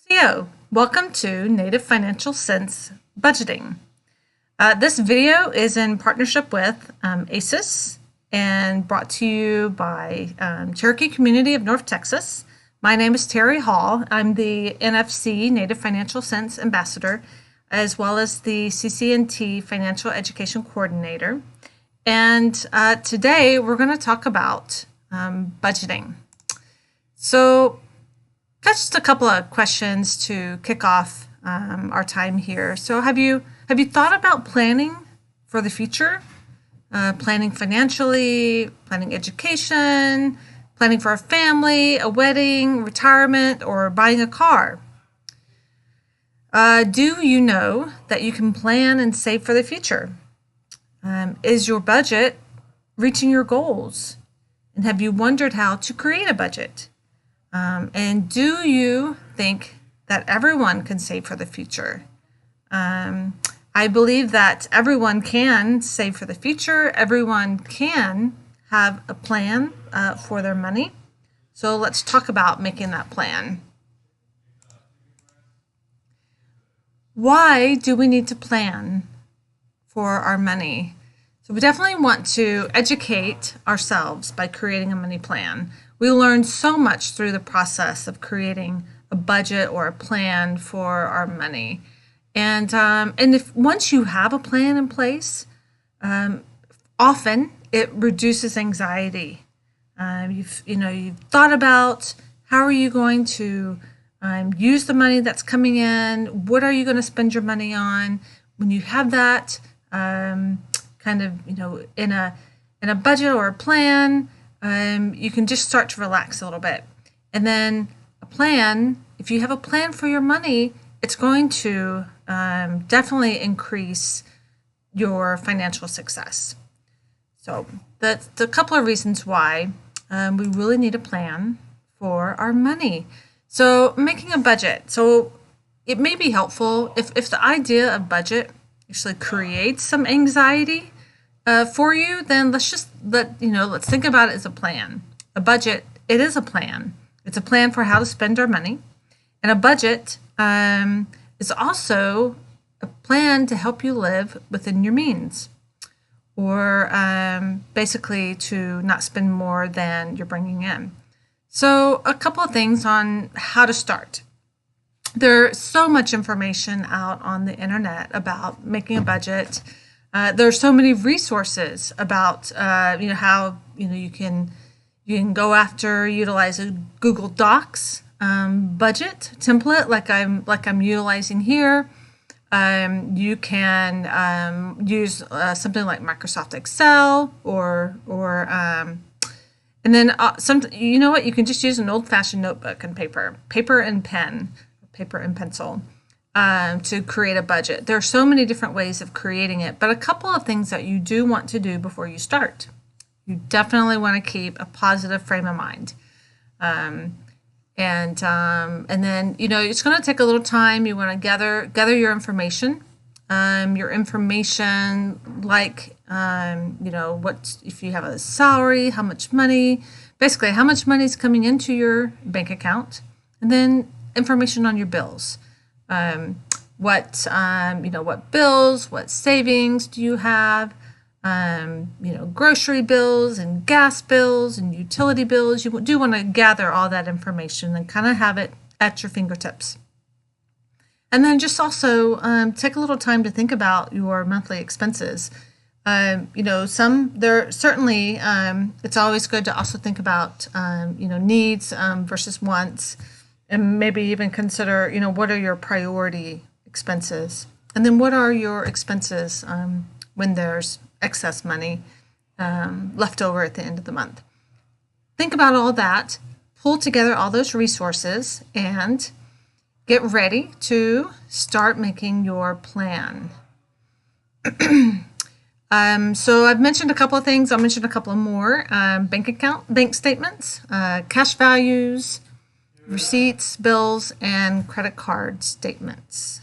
Theo, welcome to Native Financial Sense Budgeting. This video is in partnership with ACES and brought to you by Cherokee Community of North Texas. My name is Terry Hall. I'm the NFC Native Financial Sense Ambassador, as well as the CCNT Financial Education Coordinator. And today we're going to talk about budgeting. So just a couple of questions to kick off our time here. So have you thought about planning for the future? Planning financially, planning education, planning for a family, a wedding, retirement, or buying a car? Do you know that you can plan and save for the future? Is your budget reaching your goals? And have you wondered how to create a budget? And do you think that everyone can save for the future? I believe that everyone can save for the future. Everyone can have a plan for their money. So let's talk about making that plan. Why do we need to plan for our money? So we definitely want to educate ourselves by creating a money plan. We learn so much through the process of creating a budget or a plan for our money. And if once you have a plan in place, often it reduces anxiety. You've thought about how are you going to use the money that's coming in. What are you going to spend your money on? When you have that kind of in a budget or a plan, you can just start to relax a little bit. And then a plan, if you have a plan for your money, it's going to definitely increase your financial success. So that's a couple of reasons why we really need a plan for our money. So making a budget. So it may be helpful if the idea of budget actually creates some anxiety for you, then let's think about it as a plan. A budget, it is a plan. It's a plan for how to spend our money. And a budget is also a plan to help you live within your means, or basically to not spend more than you're bringing in. So a couple of things on how to start. There's so much information out on the internet about making a budget. There are so many resources about how you can go after utilize a Google Docs budget template like I'm utilizing here. You can use something like Microsoft Excel or and then you can just use an old-fashioned notebook and paper and pen, paper and pencil. To create a budget. There are so many different ways of creating it, but a couple of things that you do want to do before you start. You definitely want to keep a positive frame of mind. And then, it's going to take a little time. You want to gather your information. Like, what if you have a salary, how much money, basically how much money is coming into your bank account, and then information on your bills. What bills, what savings do you have, grocery bills and gas bills and utility bills. You do want to gather all that information and kind of have it at your fingertips. And then just also take a little time to think about your monthly expenses. Certainly it's always good to also think about, needs versus wants. And maybe even consider, what are your priority expenses? And then what are your expenses when there's excess money left over at the end of the month? Think about all that, pull together all those resources, and get ready to start making your plan. So I've mentioned a couple of things. I'll mention a couple of more. Bank statements, cash values, receipts, bills, and credit card statements.